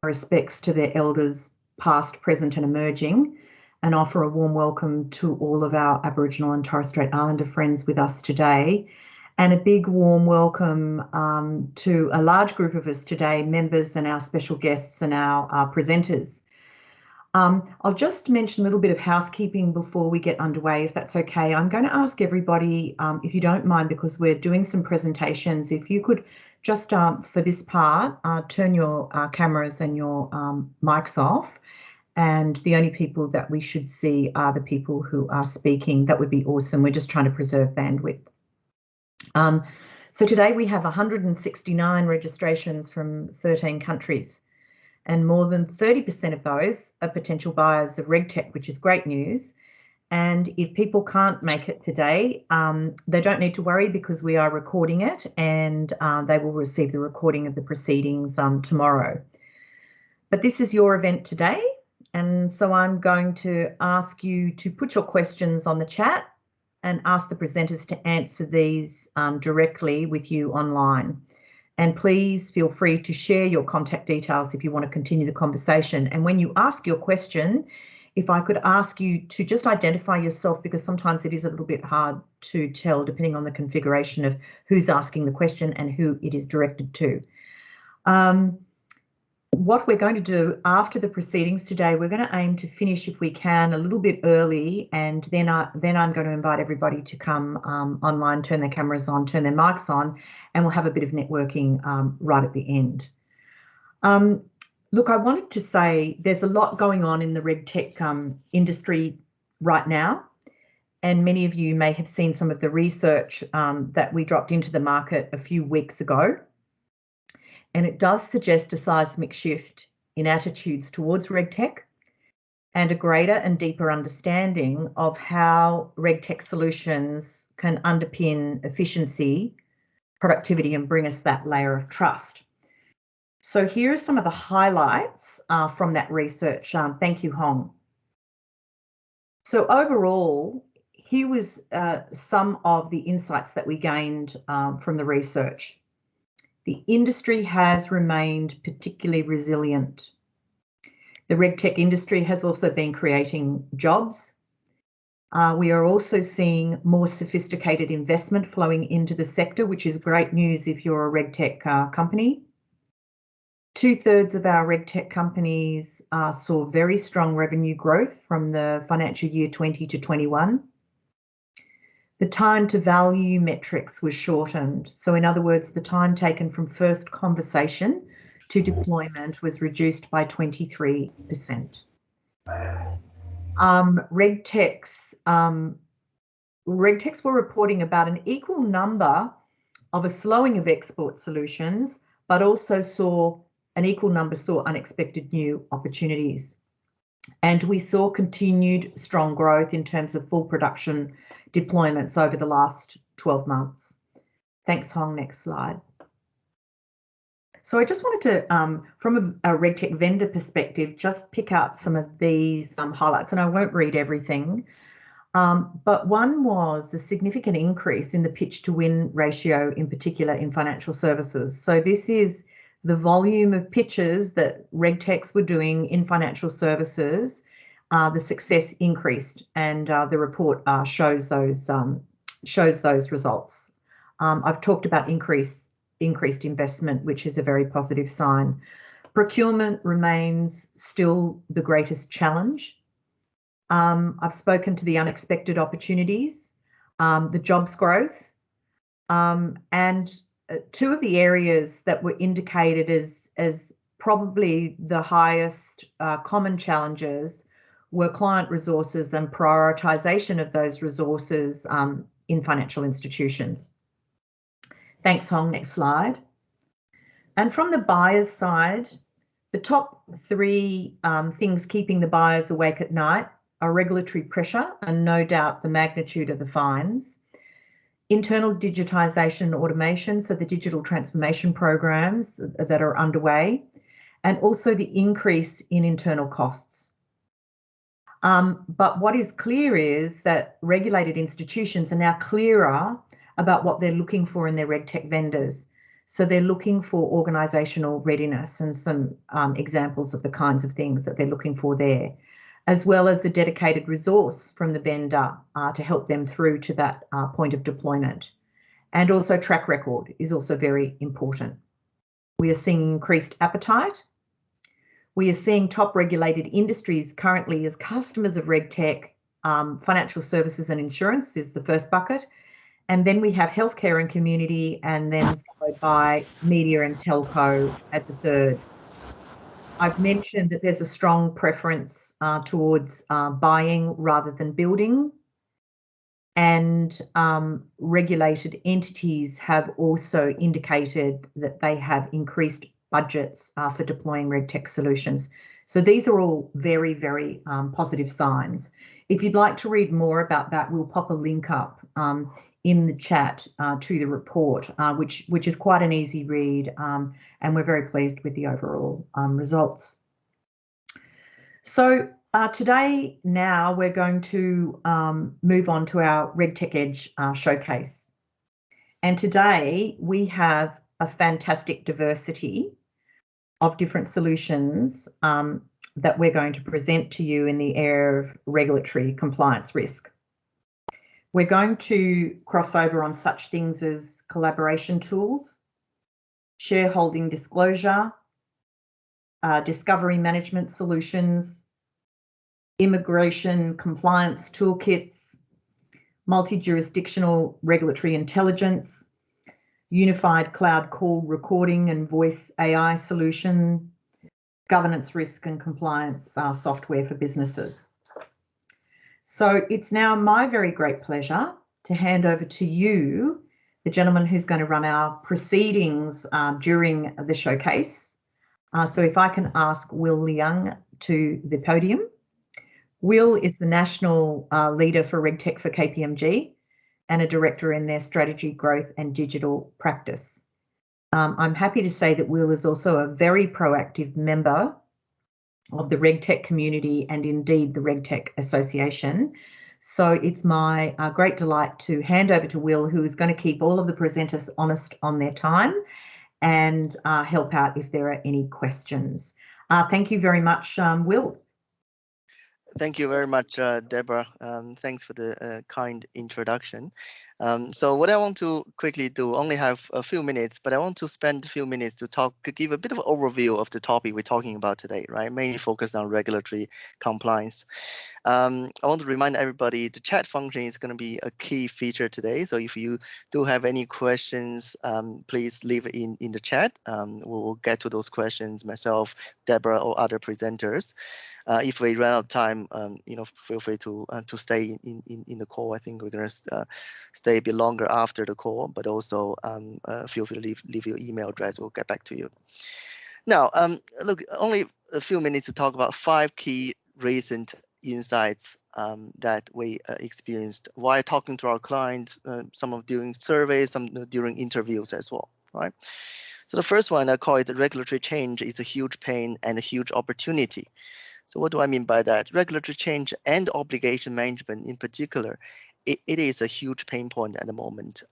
respects to their elders, past, present and emerging, and offer a warm welcome to all of our Aboriginal and Torres Strait Islander friends with us today. And a big warm welcome to a large group of us today, members and our special guests and our presenters. I'll just mention a little bit of housekeeping before we get underway, if that's okay. I'm going to ask everybody, if you don't mind, because we're doing some presentations, if you could just, for this part, turn your cameras and your mics off. And the only people that we should see are the people who are speaking. That would be awesome. We're just trying to preserve bandwidth. So today we have 169 registrations from 13 countries, and more than 30% of those are potential buyers of RegTech, which is great news. And if people can't make it today, they don't need to worry, because we are recording it, and they will receive the recording of the proceedings tomorrow. But this is your event today, and so I'm going to ask you to put your questions on the chat and ask the presenters to answer these directly with you online. And please feel free to share your contact details if you want to continue the conversation. And when you ask your question, if I could ask you to just identify yourself, because sometimes it is a little bit hard to tell depending on the configuration of who's asking the question and who it is directed to. What we're going to do after the proceedings today, we're going to aim to finish, if we can, a little bit early, and then I'm going to invite everybody to come online, turn their cameras on, turn their mics on, and we'll have a bit of networking right at the end. Look, I wanted to say there's a lot going on in the RegTech industry right now, and many of you may have seen some of the research that we dropped into the market a few weeks ago. And it does suggest a seismic shift in attitudes towards RegTech and a greater and deeper understanding of how RegTech solutions can underpin efficiency, productivity, and bring us that layer of trust. So here are some of the highlights from that research. Thank you, Hong. So overall, here was some of the insights that we gained from the research. The industry has remained particularly resilient. The RegTech industry has also been creating jobs. We are also seeing more sophisticated investment flowing into the sector, which is great news if you're a RegTech company. 2/3 of our RegTech companies saw very strong revenue growth from the financial year 20 to 21. The time to value metrics was shortened. So in other words, the time taken from first conversation to deployment was reduced by 23%. RegTechs were reporting about an equal number of a slowing of export solutions, but also saw an equal number saw unexpected new opportunities. And we saw continued strong growth in terms of full production deployments over the last 12 months. Thanks, Hong. Next slide. So I just wanted to, from a RegTech vendor perspective, just pick out some of these highlights, and I won't read everything. But one was a significant increase in the pitch to win ratio, in particular in financial services. So this is the volume of pitches that RegTechs were doing in financial services. The success increased, and the report shows those results. I've talked about increased investment, which is a very positive sign. Procurement remains still the greatest challenge. I've spoken to the unexpected opportunities, the jobs growth, and two of the areas that were indicated as probably the highest common challenges were client resources and prioritisation of those resources in financial institutions. Thanks, Hong. Next slide. And from the buyer's side, the top three things keeping the buyers awake at night are regulatory pressure and no doubt the magnitude of the fines, internal digitisation and automation, so the digital transformation programs that are underway, and also the increase in internal costs. But what is clear is that regulated institutions are now clearer about what they're looking for in their RegTech vendors. So they're looking for organisational readiness and some examples of the kinds of things that they're looking for there, as well as a dedicated resource from the vendor to help them through to that point of deployment. And also track record is also very important. We are seeing increased appetite. We are seeing top regulated industries currently as customers of RegTech. Financial services and insurance is the first bucket. And then we have healthcare and community, and then followed by media and telco at the third. I've mentioned that there's a strong preference towards buying rather than building. And regulated entities have also indicated that they have increased budgets for deploying RegTech solutions. So these are all very, very positive signs. If you'd like to read more about that, we'll pop a link up in the chat to the report, which is quite an easy read, and we're very pleased with the overall results. So today, now we're going to move on to our RegTech Edge showcase. And today we have a fantastic diversity of different solutions that we're going to present to you in the area of regulatory compliance risk. We're going to cross over on such things as collaboration tools, shareholding disclosure, discovery management solutions, immigration compliance toolkits, multi-jurisdictional regulatory intelligence, unified cloud call recording and voice AI solution, governance risk and compliance software for businesses. So it's now my very great pleasure to hand over to you, the gentleman who's going to run our proceedings during the showcase. So if I can ask Will Liang to the podium. Will is the national leader for RegTech for KPMG and a director in their strategy, growth and digital practice. I'm happy to say that Will is also a very proactive member of the RegTech community and indeed the RegTech Association. So it's my great delight to hand over to Will, who is going to keep all of the presenters honest on their time and help out if there are any questions. Thank you very much, Will. Thank you very much, Deborah. Thanks for the kind introduction. So what I want to quickly do, only have a few minutes, but I want to spend a few minutes to give a bit of an overview of the topic we're talking about today, right? Mainly focused on regulatory compliance. I want to remind everybody the chat function is going to be a key feature today. So if you do have any questions, please leave it in the chat. We'll get to those questions, myself, Deborah, or other presenters. If we run out of time, feel free to stay in the call. I think we're going to stay a bit longer after the call, but also feel free to leave your email address. We'll get back to you. Now, look, only a few minutes to talk about 5 key recent insights that we experienced while talking to our clients, some of during surveys, some during interviews as well, right? So the first one, I call it the regulatory change is a huge pain and a huge opportunity. So what do I mean by that? Regulatory change and obligation management in particular, it is a huge pain point at the moment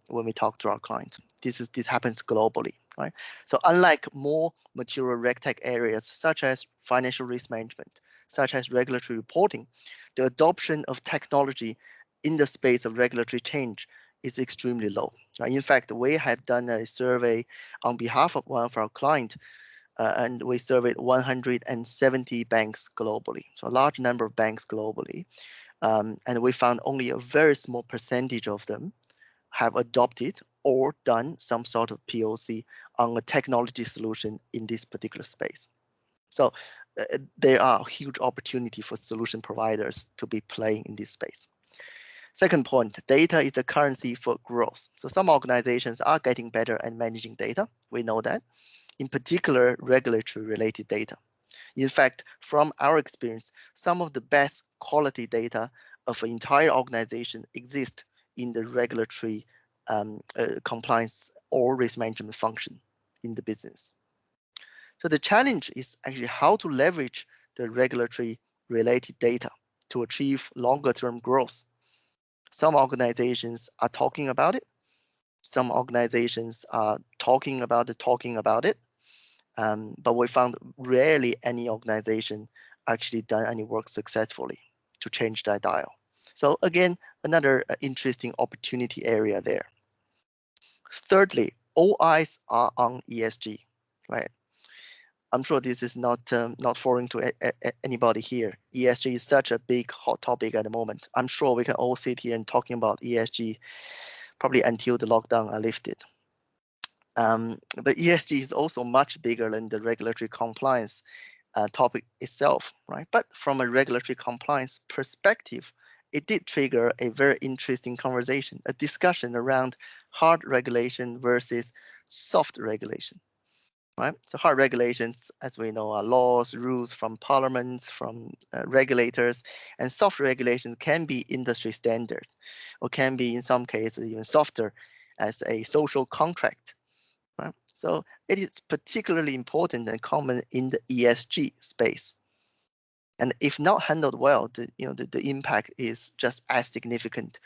when we talk to our clients. This happens globally, right? So unlike more mature RegTech areas such as financial risk management, such as regulatory reporting, the adoption of technology in the space of regulatory change is extremely low. In fact, we have done a survey on behalf of one of our clients, and we surveyed 170 banks globally, so a large number of banks globally, and we found only a very small percentage of them have adopted or done some sort of POC on a technology solution in this particular space. So there are a huge opportunity for solution providers to be playing in this space. Second point, data is the currency for growth. So some organizations are getting better at managing data. We know that. In particular, regulatory related data. In fact, from our experience, some of the best quality data of an entire organization exist in the regulatory compliance or risk management function in the business. So the challenge is actually how to leverage the regulatory related data to achieve longer term growth. Some organizations are talking about it, Some organizations are talking about it, but we found rarely any organization actually done any work successfully to change that dial. So again, another interesting opportunity area there. Thirdly, all eyes are on ESG, right? I'm sure this is not foreign to anybody here. ESG is such a big hot topic at the moment. I'm sure we can all sit here and talking about ESG probably until the lockdown are lifted. But ESG is also much bigger than the regulatory compliance topic itself, right? But from a regulatory compliance perspective, it did trigger a very interesting conversation, a discussion around hard regulation versus soft regulation. Right? So hard regulations, as we know, are laws, rules from parliaments, from regulators, and soft regulations can be industry standard, or can be in some cases even softer as a social contract. Right? So it is particularly important and common in the ESG space. And if not handled well, the impact is just as significant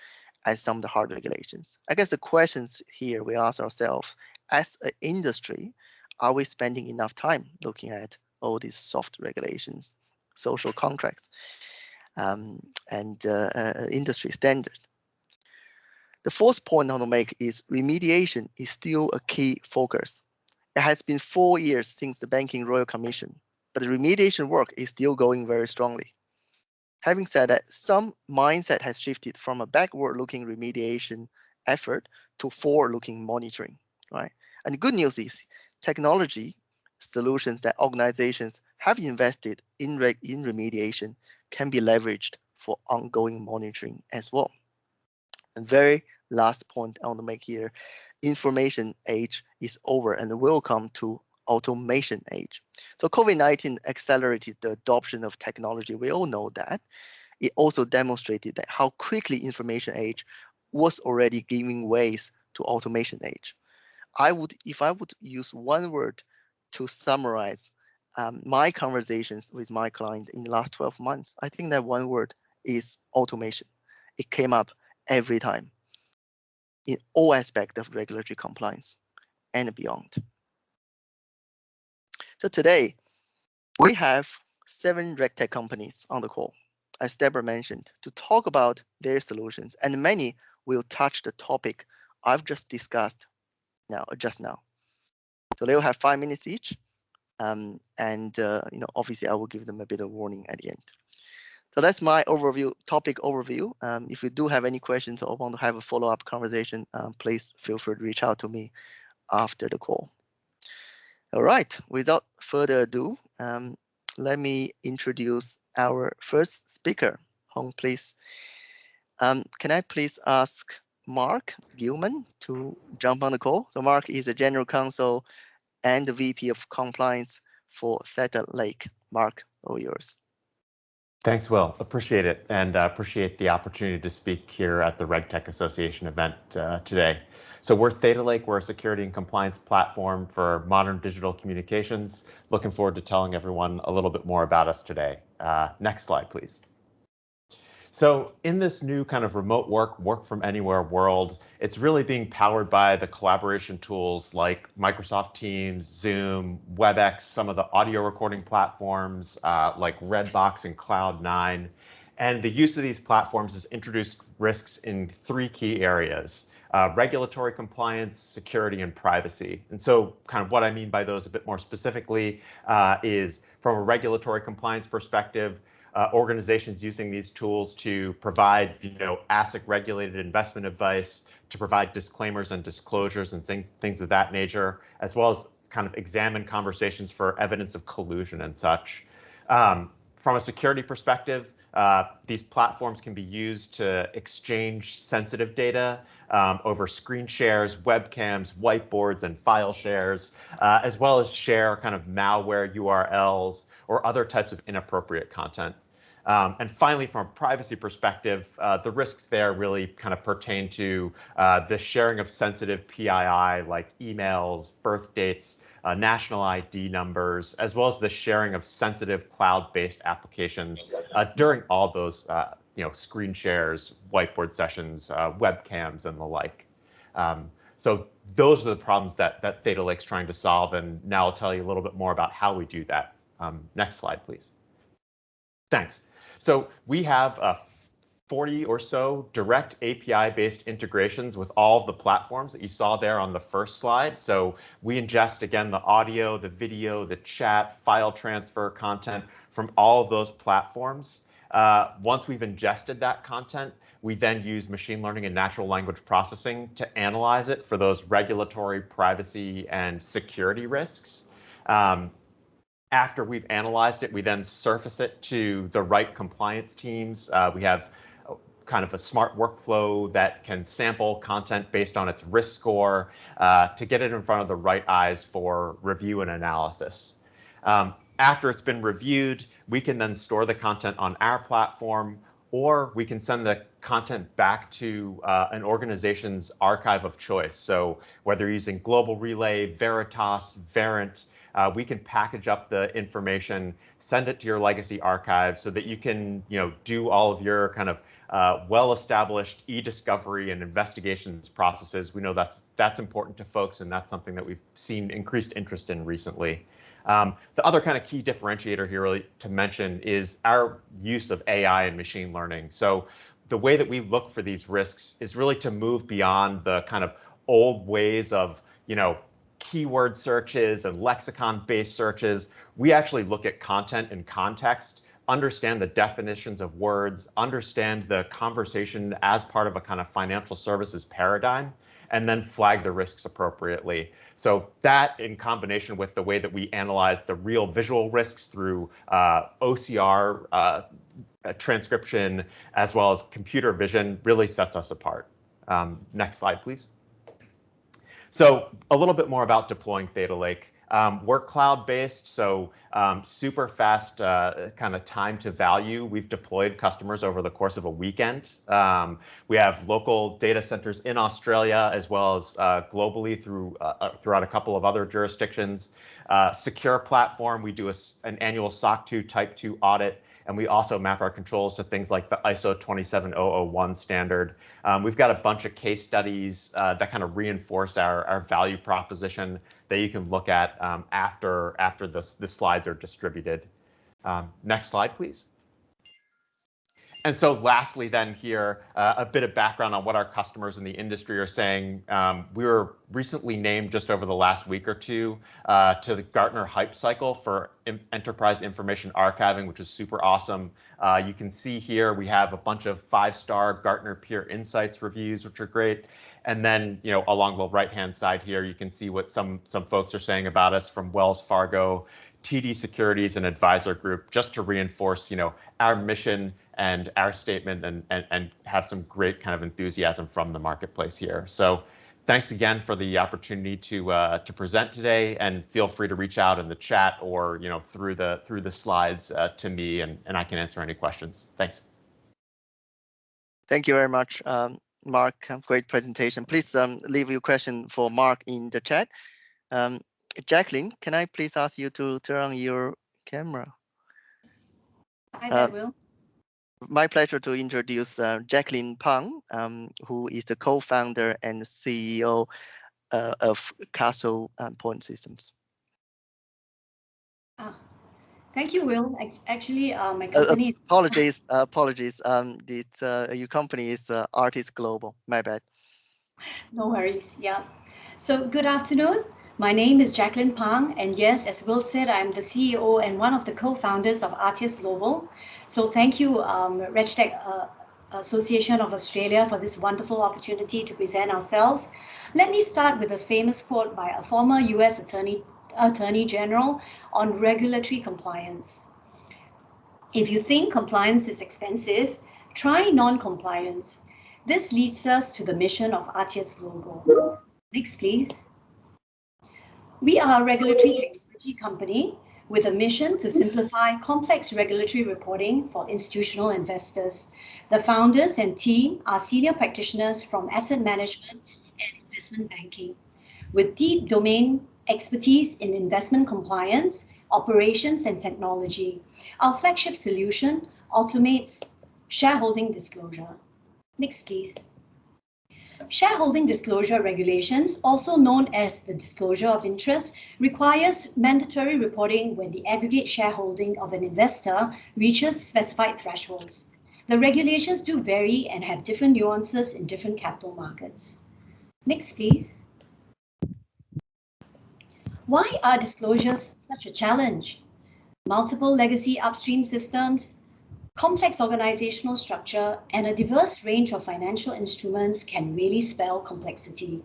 as some of the hard regulations. I guess the questions here we ask ourselves, as an industry, are we spending enough time looking at all these soft regulations, social contracts, and industry standards? The fourth point I want to make is remediation is still a key focus. It has been 4 years since the Banking Royal Commission, but the remediation work is still going very strongly. Having said that, some mindset has shifted from a backward-looking remediation effort to forward-looking monitoring, right? And the good news is technology solutions that organizations have invested in remediation can be leveraged for ongoing monitoring as well. And very last point I want to make here, information age is over and will come to automation age. So COVID-19 accelerated the adoption of technology. We all know that. It also demonstrated that how quickly information age was already giving ways to automation age. If I would use one word to summarize my conversations with my client in the last 12 months, I think that one word is automation. It came up every time in all aspects of regulatory compliance and beyond. So today, we have 7 RegTech companies on the call, as Deborah mentioned, to talk about their solutions, and many will touch the topic I've just discussed just now. So they'll have 5 minutes each, and obviously I will give them a bit of warning at the end. So that's my topic overview. If you do have any questions or want to have a follow-up conversation, please feel free to reach out to me after the call. All right, without further ado, let me introduce our first speaker. Hong, please. Can I please ask Mark Gilman to jump on the call? So Mark is the General Counsel and the VP of Compliance for Theta Lake. Mark, all yours. Thanks, Will. Appreciate it, and appreciate the opportunity to speak here at the RegTech Association event today. So we're Theta Lake. We're a security and compliance platform for modern digital communications. Looking forward to telling everyone a little bit more about us today. Next slide, please. So in this new kind of remote work from anywhere world, it's really being powered by the collaboration tools like Microsoft Teams, Zoom, WebEx, some of the audio recording platforms like Redbox and Cloud9. And the use of these platforms has introduced risks in 3 key areas: regulatory compliance, security, and privacy. And so kind of what I mean by those a bit more specifically is from a regulatory compliance perspective, organizations using these tools to provide, ASIC-regulated investment advice, to provide disclaimers and disclosures and things of that nature, as well as kind of examine conversations for evidence of collusion and such. From a security perspective, these platforms can be used to exchange sensitive data over screen shares, webcams, whiteboards, and file shares, as well as share kind of malware URLs or other types of inappropriate content. And finally, from a privacy perspective, the risks there really kind of pertain to the sharing of sensitive PII like emails, birth dates, national ID numbers, as well as the sharing of sensitive cloud-based applications during all those screen shares, whiteboard sessions, webcams, and the like. So those are the problems that Theta Lake's trying to solve. And now I'll tell you a little bit more about how we do that. Next slide, please. Thanks. So we have 40 or so direct API-based integrations with all of the platforms that you saw there on the first slide. So we ingest, again, the audio, the video, the chat, file transfer content from all of those platforms. Once we've ingested that content, we then use machine learning and natural language processing to analyze it for those regulatory, privacy, and security risks. After we've analyzed it, we then surface it to the right compliance teams. We have kind of a smart workflow that can sample content based on its risk score to get it in front of the right eyes for review and analysis. After it's been reviewed, we can then store the content on our platform, or we can send the content back to an organization's archive of choice. So whether using Global Relay, Veritas, Verint, we can package up the information, send it to your legacy archive so that you can, do all of your kind of well-established e-discovery and investigations processes. We know that's important to folks, and that's something that we've seen increased interest in recently. The other kind of key differentiator here really to mention is our use of AI and machine learning. So the way that we look for these risks is really to move beyond the kind of old ways of, keyword searches and lexicon-based searches. We actually look at content and context, understand the definitions of words, understand the conversation as part of a kind of financial services paradigm, and then flag the risks appropriately. So that, in combination with the way that we analyze the real visual risks through OCR transcription, as well as computer vision, really sets us apart. Next slide, please. So a little bit more about deploying Theta Lake. We're cloud-based, so super fast kind of time to value. We've deployed customers over the course of a weekend. We have local data centers in Australia, as well as globally throughout a couple of other jurisdictions. Secure platform, we do an annual SOC 2 Type 2 audit, and we also map our controls to things like the ISO 27001 standard. We've got a bunch of case studies that kind of reinforce our value proposition that you can look at after the slides are distributed. Next slide, please. And so lastly then here, a bit of background on what our customers in the industry are saying. We were recently named just over the last week or two to the Gartner Hype Cycle for Enterprise Information Archiving, which is super awesome. You can see here we have a bunch of 5-star Gartner Peer Insights reviews, which are great. And then, along the right-hand side here, you can see what some folks are saying about us from Wells Fargo, TD Securities, and Advisor Group, just to reinforce, our mission and our statement and have some great kind of enthusiasm from the marketplace here. So thanks again for the opportunity to present today, and feel free to reach out in the chat or, through the slides to me, and I can answer any questions. Thanks. Thank you very much, Mark. Great presentation. Please leave your question for Mark in the chat. Jacqueline, can I please ask you to turn on your camera? Hi there, Will. My pleasure to introduce Jacqueline Pang, who is the co-founder and CEO of Castle Point Systems. Thank you, Will. Actually, my company is... Apologies. Your company is Artist Global. My bad. No worries. Yeah. So good afternoon. My name is Jacqueline Pang, and yes, as Will said, I'm the CEO and one of the co-founders of RTA Global. So thank you, RegTech Association of Australia, for this wonderful opportunity to present ourselves. Let me start with a famous quote by a former US Attorney General on regulatory compliance. If you think compliance is expensive, try non-compliance. This leads us to the mission of RTA Global. Next, please. We are a regulatory technology company with a mission to simplify complex regulatory reporting for institutional investors. The founders and team are senior practitioners from asset management and investment banking, with deep domain expertise in investment compliance, operations, and technology. Our flagship solution automates shareholding disclosure. Next, please. Shareholding disclosure regulations, also known as the disclosure of interest, requires mandatory reporting when the aggregate shareholding of an investor reaches specified thresholds. The regulations do vary and have different nuances in different capital markets. Next, please. Why are disclosures such a challenge? Multiple legacy upstream systems, complex organizational structure, and a diverse range of financial instruments can really spell complexity.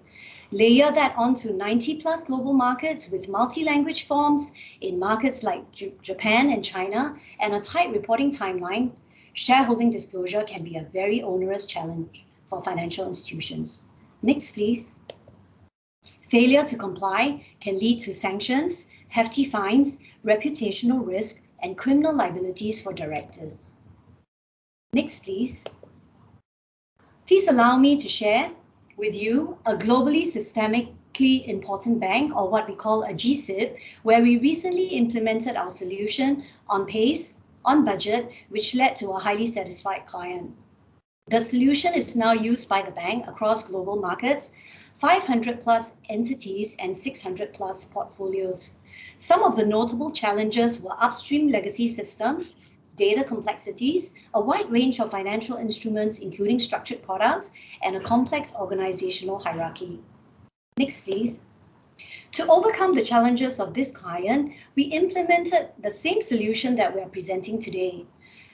Layer that onto 90+ global markets with multi-language forms in markets like Japan and China, and a tight reporting timeline, shareholding disclosure can be a very onerous challenge for financial institutions. Next, please. Failure to comply can lead to sanctions, hefty fines, reputational risk, and criminal liabilities for directors. Next, please. Please allow me to share with you a globally systemically important bank, or what we call a GSIB, where we recently implemented our solution on pace, on budget, which led to a highly satisfied client. The solution is now used by the bank across global markets, 500+ entities and 600+ portfolios. Some of the notable challenges were upstream legacy systems, data complexities, a wide range of financial instruments, including structured products, and a complex organizational hierarchy. Next, please. To overcome the challenges of this client, we implemented the same solution that we are presenting today.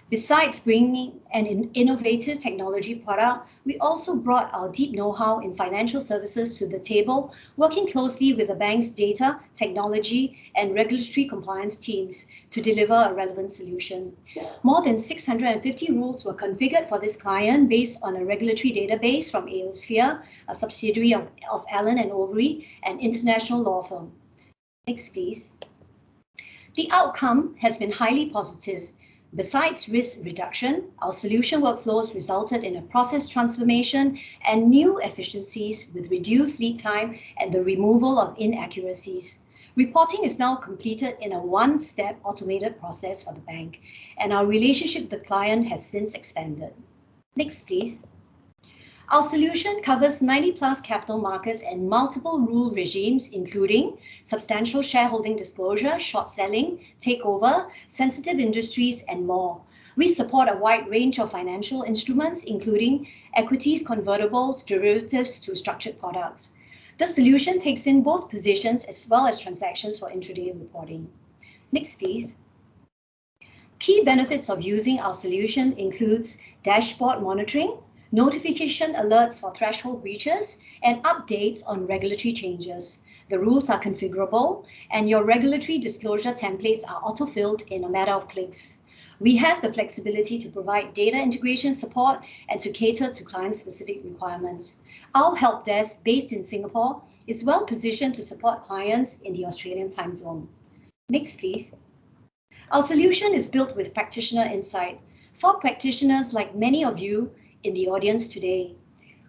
Besides bringing an innovative technology product, we also brought our deep know-how in financial services to the table, working closely with the bank's data, technology, and regulatory compliance teams to deliver a relevant solution. More than 650 rules were configured for this client based on a regulatory database from Aosphere, a subsidiary of Allen & Overy, an international law firm. Next, please. The outcome has been highly positive. Besides risk reduction, our solution workflows resulted in a process transformation and new efficiencies with reduced lead time and the removal of inaccuracies. Reporting is now completed in a one-step automated process for the bank, and our relationship with the client has since expanded. Next, please. Our solution covers 90+ capital markets and multiple rule regimes, including substantial shareholding disclosure, short selling, takeover, sensitive industries, and more. We support a wide range of financial instruments, including equities, convertibles, derivatives to structured products. The solution takes in both positions as well as transactions for intraday reporting. Next, please. Key benefits of using our solution includes dashboard monitoring, notification alerts for threshold breaches, and updates on regulatory changes. The rules are configurable, and your regulatory disclosure templates are auto-filled in a matter of clicks. We have the flexibility to provide data integration support and to cater to client-specific requirements. Our help desk, based in Singapore, is well positioned to support clients in the Australian time zone. Next, please. Our solution is built with practitioner insight. For practitioners like many of you in the audience today,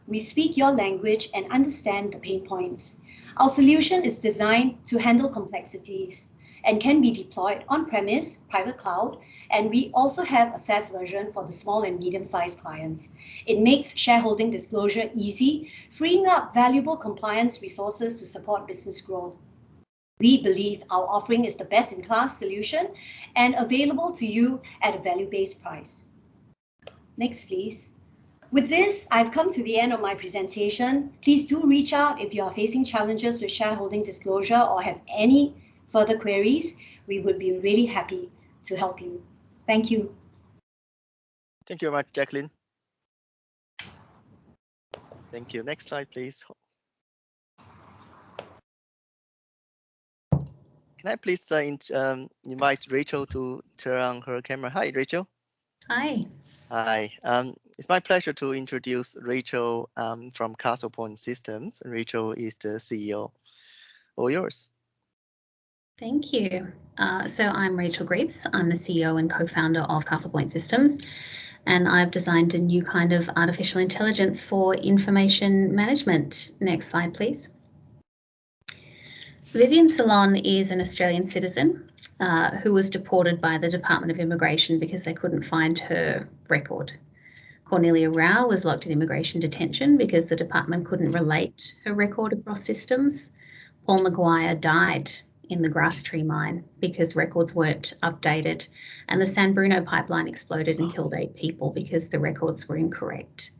we speak your language and understand the pain points. Our solution is designed to handle complexities and can be deployed on-premise, private cloud, and we also have a SaaS version for the small and medium-sized clients. It makes shareholding disclosure easy, freeing up valuable compliance resources to support business growth. We believe our offering is the best-in-class solution and available to you at a value-based price. Next, please. With this, I've come to the end of my presentation. Please do reach out if you are facing challenges with shareholding disclosure or have any further queries. We would be really happy to help you. Thank you. Thank you very much, Jacqueline. Thank you. Next slide, please. Can I please invite Rachel to turn on her camera? Hi, Rachel. Hi. Hi. It's my pleasure to introduce Rachel from Castle Point Systems. Rachel is the CEO. All yours. Thank you. So I'm Rachel Greaves. I'm the CEO and co-founder of Castle Point Systems, and I've designed a new kind of artificial intelligence for information management. Next slide, please. Vivian Salon is an Australian citizen who was deported by the Department of Immigration because they couldn't find her record. Cornelia Rao was locked in immigration detention because the department couldn't relate her record across systems. Paul Maguire died in the grass tree mine because records weren't updated, and the San Bruno pipeline exploded and killed 8 people because the records were incorrect.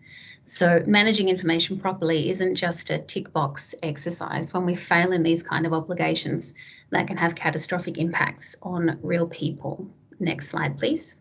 So managing information properly isn't just a tick box exercise. When we fail in these kind of obligations, that can have catastrophic impacts on real people. Next slide, please.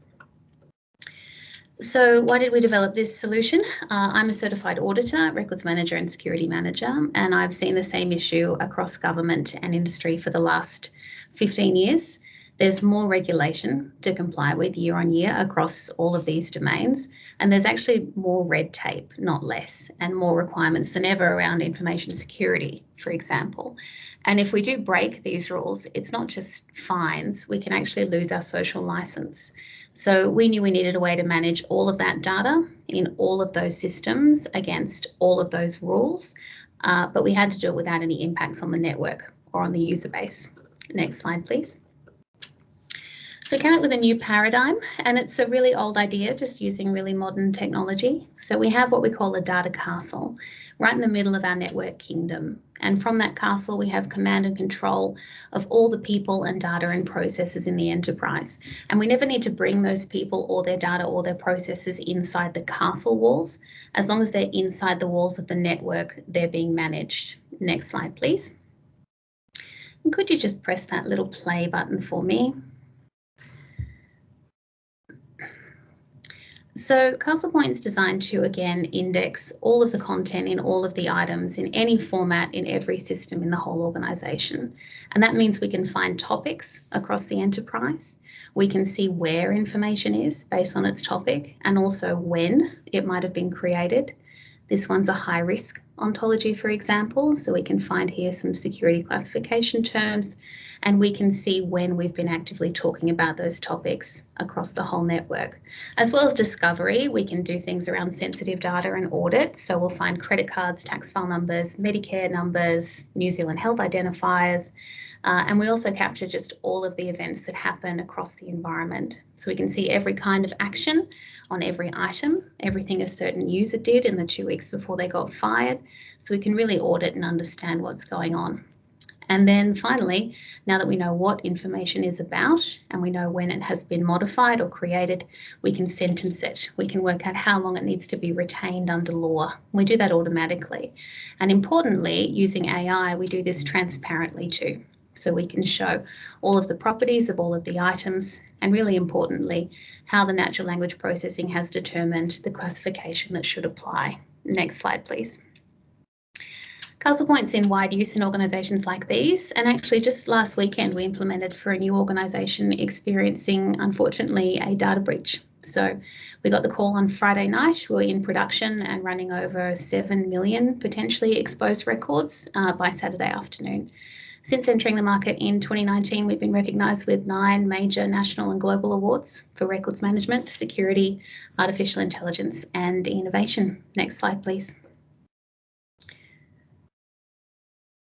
So why did we develop this solution? I'm a certified auditor, records manager and security manager, and I've seen the same issue across government and industry for the last 15 years. There's more regulation to comply with year on year across all of these domains, and there's actually more red tape, not less, and more requirements than ever around information security, for example. And if we do break these rules, it's not just fines, we can actually lose our social license. So we knew we needed a way to manage all of that data in all of those systems against all of those rules, but we had to do it without any impacts on the network or on the user base. Next slide, please. So we came up with a new paradigm, and it's a really old idea, just using really modern technology. So we have what we call a data castle right in the middle of our network kingdom. And from that castle, we have command and control of all the people and data and processes in the enterprise. And we never need to bring those people or their data or their processes inside the castle walls. As long as they're inside the walls of the network, they're being managed. Next slide, please. And could you just press that little play button for me? So Castle Point's designed to, again, index all of the content in all of the items in any format in every system in the whole organisation. And that means we can find topics across the enterprise. We can see where information is based on its topic and also when it might have been created. This one's a high risk ontology, for example, so we can find here some security classification terms, and we can see when we've been actively talking about those topics across the whole network. As well as discovery, we can do things around sensitive data and audit. So we'll find credit cards, tax file numbers, Medicare numbers, New Zealand health identifiers, and we also capture just all of the events that happen across the environment. So we can see every kind of action on every item, everything a certain user did in the 2 weeks before they got fired. So we can really audit and understand what's going on. And then finally, now that we know what information is about and we know when it has been modified or created, we can sentence it. We can work out how long it needs to be retained under law. We do that automatically. And importantly, using AI, we do this transparently too. So we can show all of the properties of all of the items, and really importantly, how the natural language processing has determined the classification that should apply. Next slide, please. Castle Point's in wide use in organisations like these, and actually just last weekend we implemented for a new organisation experiencing, unfortunately, a data breach. So we got the call on Friday night. We were in production and running over 7 million potentially exposed records by Saturday afternoon. Since entering the market in 2019, we've been recognised with 9 major national and global awards for records management, security, artificial intelligence and innovation. Next slide, please.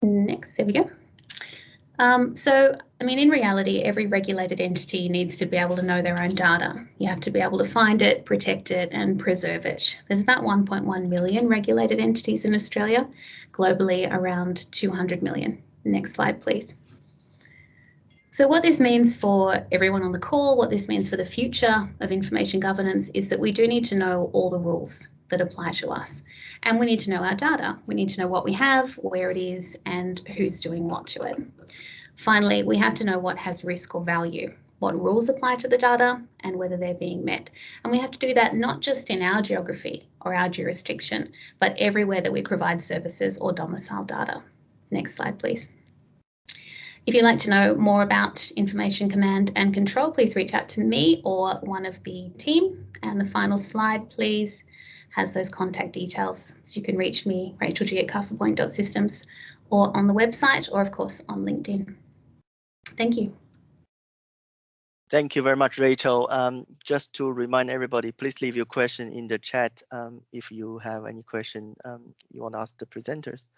Next, there we go. I mean, in reality, every regulated entity needs to be able to know their own data. You have to be able to find it, protect it and preserve it. There's about 1.1 million regulated entities in Australia, globally around 200 million. Next slide, please. So what this means for everyone on the call, what this means for the future of information governance is that we do need to know all the rules that apply to us. And we need to know our data. We need to know what we have, where it is, and who's doing what to it. Finally, we have to know what has risk or value, what rules apply to the data, and whether they're being met. And we have to do that not just in our geography or our jurisdiction, but everywhere that we provide services or domicile data. Next slide, please. If you'd like to know more about information command and control, please reach out to me or one of the team. And the final slide, please, has those contact details. So you can reach me, rachelg@castlepoint.systems, or on the website, or of course on LinkedIn. Thank you. Thank you very much, Rachel. Just to remind everybody, please leave your question in the chat if you have any question you want to ask the presenters.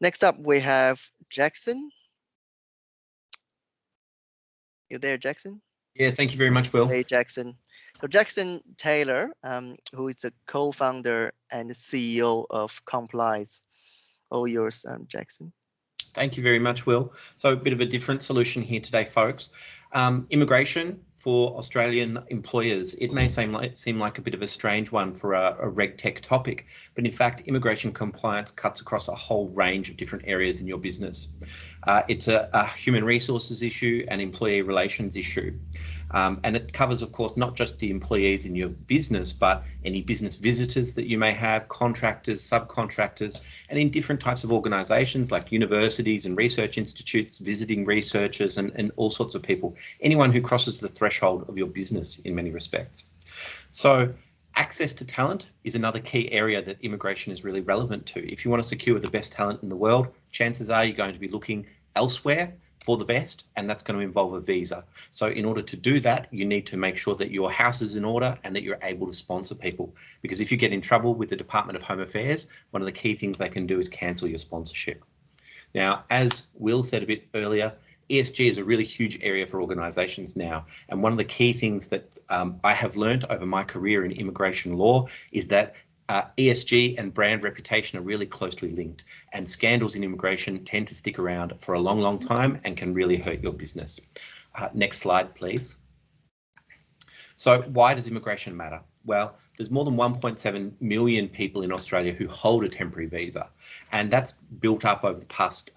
Next up, we have Jackson. You there, Jackson? Yeah, thank you very much, Will. Hey, Jackson. So Jackson Taylor, who is a co-founder and CEO of Compliance. All yours, Jackson. Thank you very much, Will. So a bit of a different solution here today, folks. Immigration for Australian employers. It may seem like a bit of a strange one for a RegTech topic, but in fact, immigration compliance cuts across a whole range of different areas in your business. It's a human resources issue, an employee relations issue. And it covers, of course, not just the employees in your business, but any business visitors that you may have, contractors, subcontractors, and in different types of organisations like universities and research institutes, visiting researchers and all sorts of people, anyone who crosses the threshold of your business in many respects. So access to talent is another key area that immigration is really relevant to. If you want to secure the best talent in the world, chances are you're going to be looking elsewhere for the best, and that's going to involve a visa. So in order to do that, you need to make sure that your house is in order and that you're able to sponsor people. Because if you get in trouble with the Department of Home Affairs, one of the key things they can do is cancel your sponsorship. Now, as Will said a bit earlier, ESG is a really huge area for organisations now. And one of the key things that I have learned over my career in immigration law is that ESG and brand reputation are really closely linked, and scandals in immigration tend to stick around for a long, long time and can really hurt your business. Next slide, please. So why does immigration matter? Well, there's more than 1.7 million people in Australia who hold a temporary visa, and that's built up over the past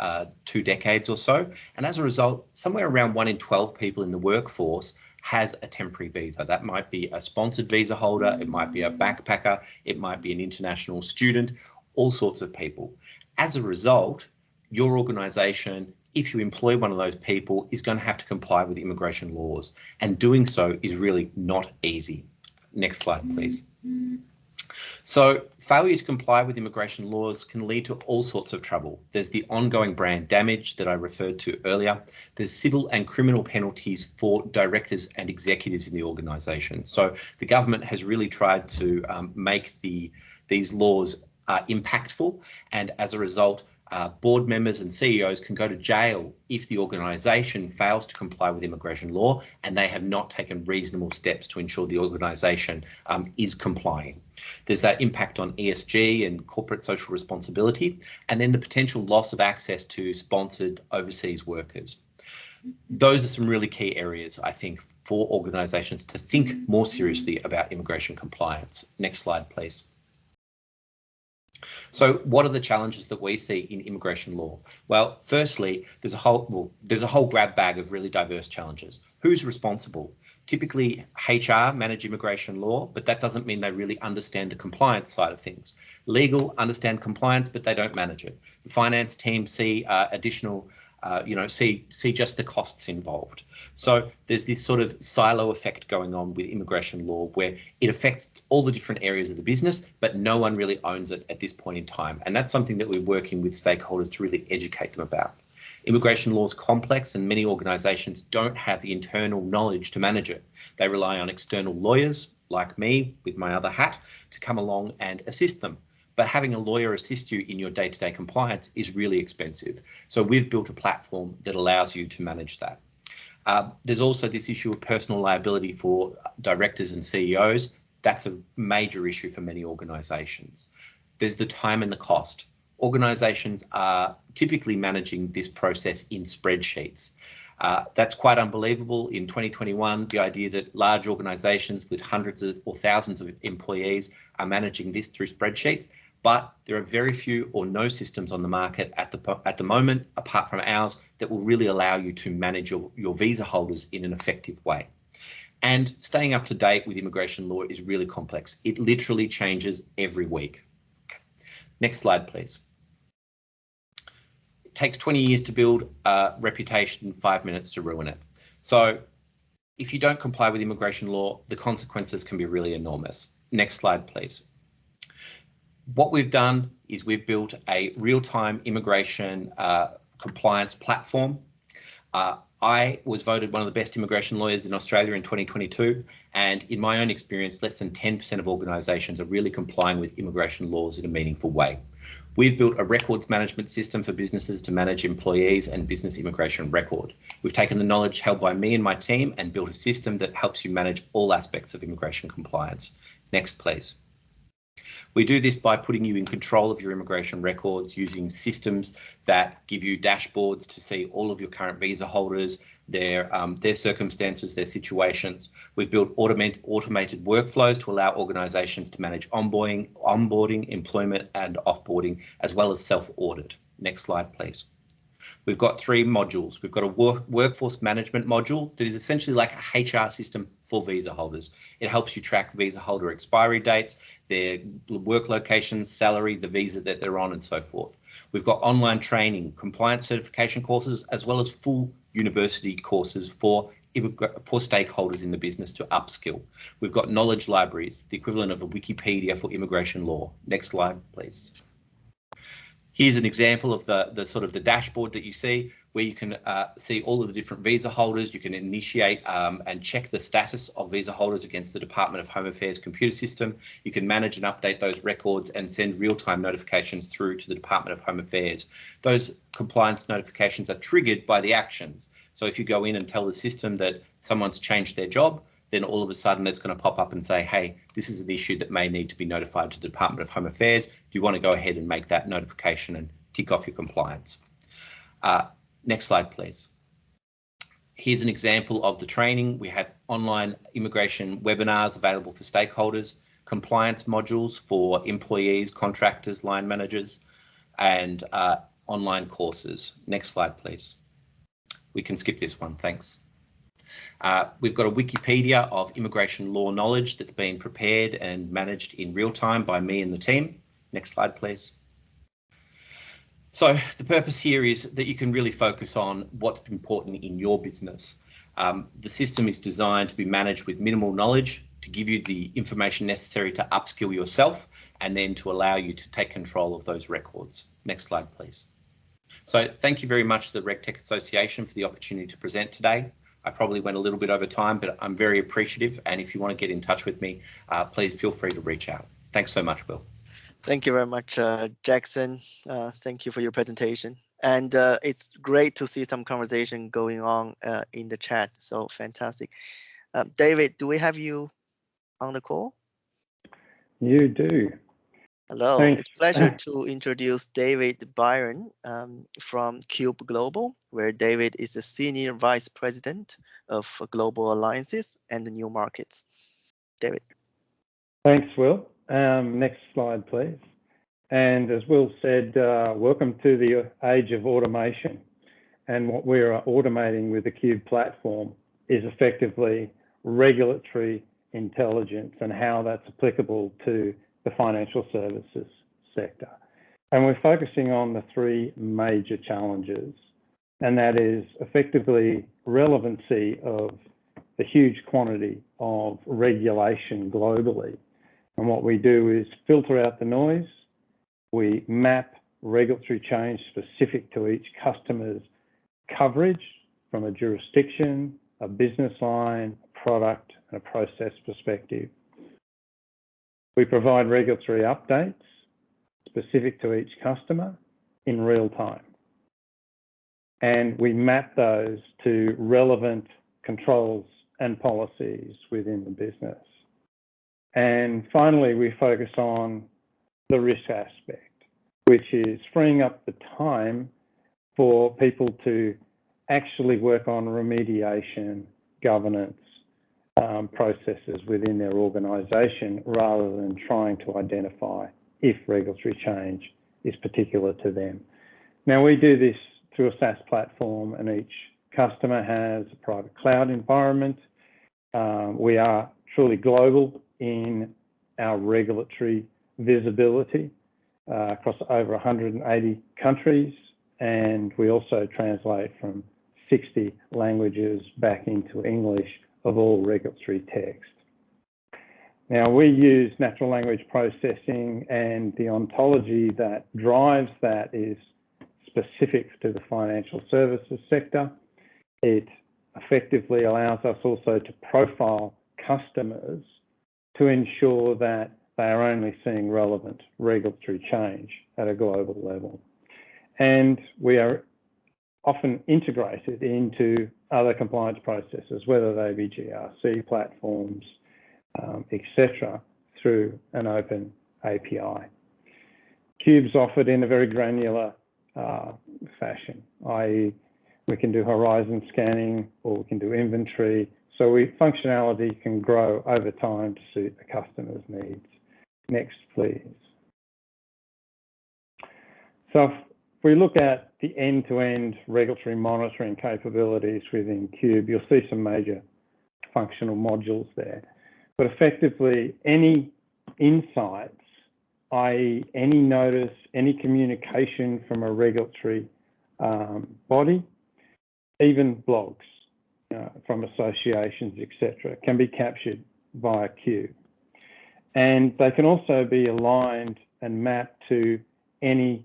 2 decades or so. And as a result, somewhere around 1 in 12 people in the workforce has a temporary visa. That might be a sponsored visa holder, it might be a backpacker, it might be an international student, all sorts of people. As a result, your organisation, if you employ one of those people, is going to have to comply with immigration laws, and doing so is really not easy. Next slide, please. So failure to comply with immigration laws can lead to all sorts of trouble. There's the ongoing brand damage that I referred to earlier. There's civil and criminal penalties for directors and executives in the organisation. So the government has really tried to make these laws impactful, and as a result, board members and CEOs can go to jail if the organisation fails to comply with immigration law and they have not taken reasonable steps to ensure the organisation is complying. There's that impact on ESG and corporate social responsibility, and then the potential loss of access to sponsored overseas workers. Those are some really key areas, I think, for organisations to think more seriously about immigration compliance. Next slide, please. So what are the challenges that we see in immigration law? Well, firstly, there's a whole grab bag of really diverse challenges. Who's responsible? Typically, HR manage immigration law, but that doesn't mean they really understand the compliance side of things. Legal understand compliance, but they don't manage it. The finance team see additional see just the costs involved. So there's this sort of silo effect going on with immigration law where it affects all the different areas of the business, but no one really owns it at this point in time. And that's something that we're working with stakeholders to really educate them about. Immigration law is complex and many organisations don't have the internal knowledge to manage it. They rely on external lawyers like me with my other hat to come along and assist them. But having a lawyer assist you in your day-to-day compliance is really expensive. So we've built a platform that allows you to manage that. There's also this issue of personal liability for directors and CEOs. That's a major issue for many organisations. There's the time and the cost. Organisations are typically managing this process in spreadsheets. That's quite unbelievable. In 2021, the idea that large organisations with hundreds of or thousands of employees are managing this through spreadsheets, but there are very few or no systems on the market at the moment, apart from ours, that will really allow you to manage your visa holders in an effective way. And staying up to date with immigration law is really complex. It literally changes every week. Next slide, please. It takes 20 years to build a reputation, 5 minutes to ruin it. So if you don't comply with immigration law, the consequences can be really enormous. Next slide, please. What we've done is we've built a real-time immigration compliance platform. I was voted one of the best immigration lawyers in Australia in 2022, and in my own experience, less than 10% of organisations are really complying with immigration laws in a meaningful way. We've built a records management system for businesses to manage employees and business immigration record. We've taken the knowledge held by me and my team and built a system that helps you manage all aspects of immigration compliance. Next, please. We do this by putting you in control of your immigration records using systems that give you dashboards to see all of your current visa holders, their circumstances, their situations. We've built automated workflows to allow organisations to manage onboarding, employment and offboarding, as well as self-audit. Next slide, please. We've got 3 modules. We've got a workforce management module that is essentially like a HR system for visa holders. It helps you track visa holder expiry dates, their work locations, salary, the visa that they're on, and so forth. We've got online training, compliance certification courses, as well as full university courses for stakeholders in the business to upskill. We've got knowledge libraries, the equivalent of a Wikipedia for immigration law. Next slide, please. Here's an example of the sort of the dashboard that you see, where you can see all of the different visa holders. You can initiate and check the status of visa holders against the Department of Home Affairs computer system. You can manage and update those records and send real-time notifications through to the Department of Home Affairs. Those compliance notifications are triggered by the actions. So if you go in and tell the system that someone's changed their job, then all of a sudden it's going to pop up and say, hey, this is an issue that may need to be notified to the Department of Home Affairs. Do you want to go ahead and make that notification and tick off your compliance? Next slide, please. Here's an example of the training. We have online immigration webinars available for stakeholders, compliance modules for employees, contractors, line managers, and online courses. Next slide, please. We can skip this one, thanks. We've got a Wikipedia of immigration law knowledge that's been prepared and managed in real time by me and the team. Next slide, please. So the purpose here is that you can really focus on what's important in your business. The system is designed to be managed with minimal knowledge, to give you the information necessary to upskill yourself, and then to allow you to take control of those records. Next slide, please. So thank you very much to the RegTech Association for the opportunity to present today. I probably went a little bit over time, but I'm very appreciative. And if you want to get in touch with me, please feel free to reach out. Thanks so much, Will. Thank you very much, Jackson. Thank you for your presentation. And it's great to see some conversation going on in the chat. So fantastic. David, do we have you on the call? You do. Hello, Thanks. It's a pleasure to introduce David Byron from Cube Global, where David is the Senior Vice President of Global Alliances and New Markets. David. Thanks, Will. Next slide, please. And as Will said, welcome to the age of automation. And what we're automating with the Cube platform is effectively regulatory intelligence and how that's applicable to the financial services sector. And we're focusing on the 3 major challenges, and that is effectively relevancy of the huge quantity of regulation globally. And what we do is filter out the noise. We map regulatory change specific to each customer's coverage from a jurisdiction, a business line, a product, and a process perspective. We provide regulatory updates specific to each customer in real time. And we map those to relevant controls and policies within the business. And finally, we focus on the risk aspect, which is freeing up the time for people to actually work on remediation, governance, processes within their organisation, rather than trying to identify if regulatory change is particular to them. Now, we do this through a SaaS platform, and each customer has a private cloud environment. We are truly global in our regulatory visibility across over 180 countries, and we also translate from 60 languages back into English of all regulatory text. Now, we use natural language processing, and the ontology that drives that is specific to the financial services sector. It effectively allows us also to profile customers to ensure that they are only seeing relevant regulatory change at a global level. And we are often integrated into other compliance processes, whether they be GRC platforms, etc., through an open API. Cube's offered in a very granular fashion, i.e. we can do horizon scanning or we can do inventory. So functionality can grow over time to suit the customer's needs. Next, please. So if we look at the end-to-end regulatory monitoring capabilities within Cube, you'll see some major functional modules there. But effectively, any insights, i.e. any notice, any communication from a regulatory body, even blogs from associations, etc., can be captured via Cube. And they can also be aligned and mapped to any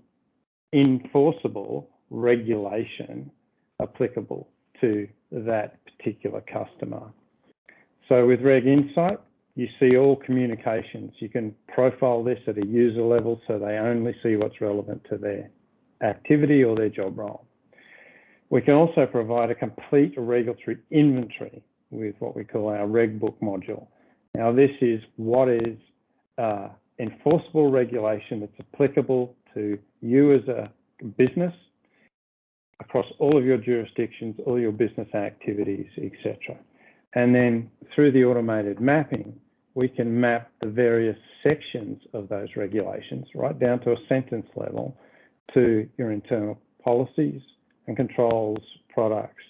enforceable regulation applicable to that particular customer. So with RegInsight, you see all communications. You can profile this at a user level so they only see what's relevant to their activity or their job role. We can also provide a complete regulatory inventory with what we call our RegBook module. Now, this is what is enforceable regulation that's applicable to you as a business across all of your jurisdictions, all your business activities, etc. And then through the automated mapping, we can map the various sections of those regulations right down to a sentence level to your internal policies and controls, products,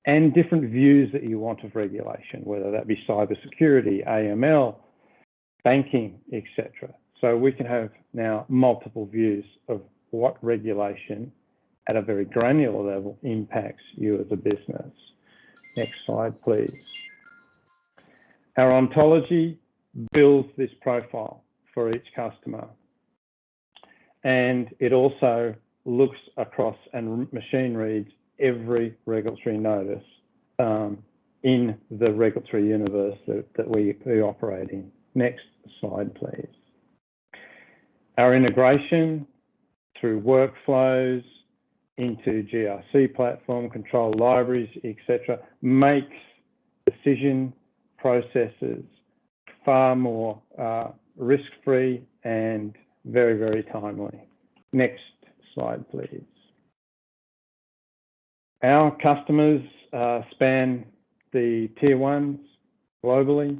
and different views that you want of regulation, whether that be cybersecurity, AML, banking, etc. So we can have now multiple views of what regulation at a very granular level impacts you as a business. Next slide, please. Our Ontology builds this profile for each customer. And it also looks across and machine reads every regulatory notice in the regulatory universe that we operate in. Next slide, please. Our integration through workflows into GRC platform, control libraries, etc., makes decision processes far more risk-free and very, very timely. Next slide, please. Our customers span the tier 1s globally,